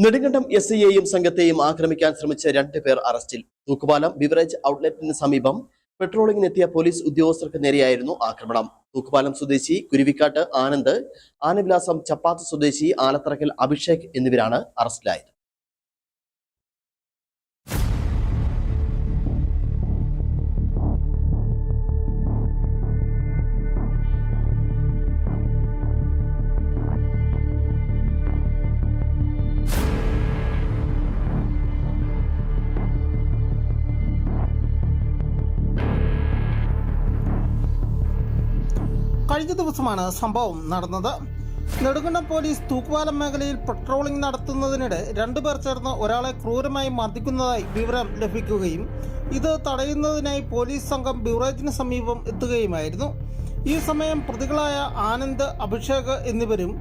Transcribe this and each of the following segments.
നെടുങ്കണ്ടം എസ്ഐയെയും സംഘത്തെയും ആക്രമിക്കാൻ ശ്രമിച്ച 2 പേർ അറസ്റ്റിൽ. തൂക്കുപാലം ബിവറേജ് ഔട്ട്ലെറ്റിന് സമീപം പെട്രോളിംഗിനെത്തിയ പോലീസ് ഉദ്യോഗസ്ഥർക്ക് നേരെയായിരുന്നു ആക്രമണം. തൂക്കുപാലം സ്വദേശി കുരുവിക്കാട്ട് ആനന്ദ്, ആനവിലാസം ചപ്പാത്ത് സ്വദേശി ആലത്തറക്കൽ അഭിഷേക് എന്നിവരാണ് അറസ്റ്റിലായത്. കഴിഞ്ഞ ദിവസമാണ് സംഭവം നടന്നത്. നെടുങ്കണ്ടം പോലീസ് തൂക്കുപാലം മേഖലയിൽ പട്രോളിംഗ് നടത്തുന്നതിനിടെ 2 പേർ ചേർന്ന് ഒരാളെ ക്രൂരമായി മർദ്ദിക്കുന്നതായി വിവരം ലഭിക്കുകയും ഇത് തടയുന്നതിനായി പോലീസ് സംഘം ബിവറേജിന് സമീപം എത്തുകയുമായിരുന്നു. ഈ സമയം പ്രതികളായ ആനന്ദ്, അഭിഷേക് എന്നിവരും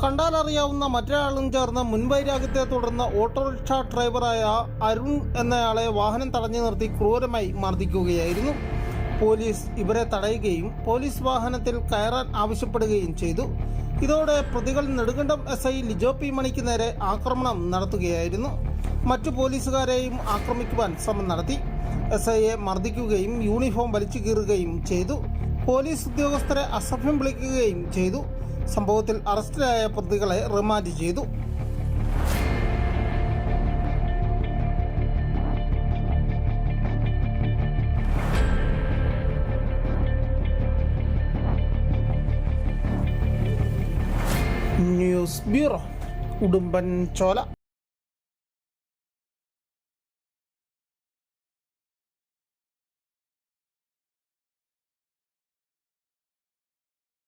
കണ്ടാലറിയാവുന്ന മറ്റൊരാളും ചേർന്ന് മുൻവൈരാഗ്യത്തെ തുടർന്ന് ഓട്ടോറിക്ഷ ഡ്രൈവറായ അരുൺ എന്നയാളെ വാഹനം തടഞ്ഞു നിർത്തി ക്രൂരമായി മർദ്ദിക്കുകയായിരുന്നു. പോലീസ് ഇവരെ തടയുകയും പോലീസ് വാഹനത്തിൽ കയറാൻ ആവശ്യപ്പെടുകയും ചെയ്തു. ഇതോടെ പ്രതികൾ നെടുങ്കണ്ടം എസ്ഐ ലിജോ പി മണിക്ക് നേരെ ആക്രമണം നടത്തുകയായിരുന്നു. മറ്റു പോലീസുകാരെയും ആക്രമിക്കുവാൻ ശ്രമം നടത്തി. എസ്ഐയെ മർദ്ദിക്കുകയും യൂണിഫോം വലിച്ചു കീറുകയും ചെയ്തു. പോലീസ് ഉദ്യോഗസ്ഥരെ അസഭ്യം വിളിക്കുകയും ചെയ്തു. സംഭവത്തിൽ അറസ്റ്റിലായ പ്രതികളെ റിമാൻഡ് ചെയ്തു. News bureau, Udumbanchola.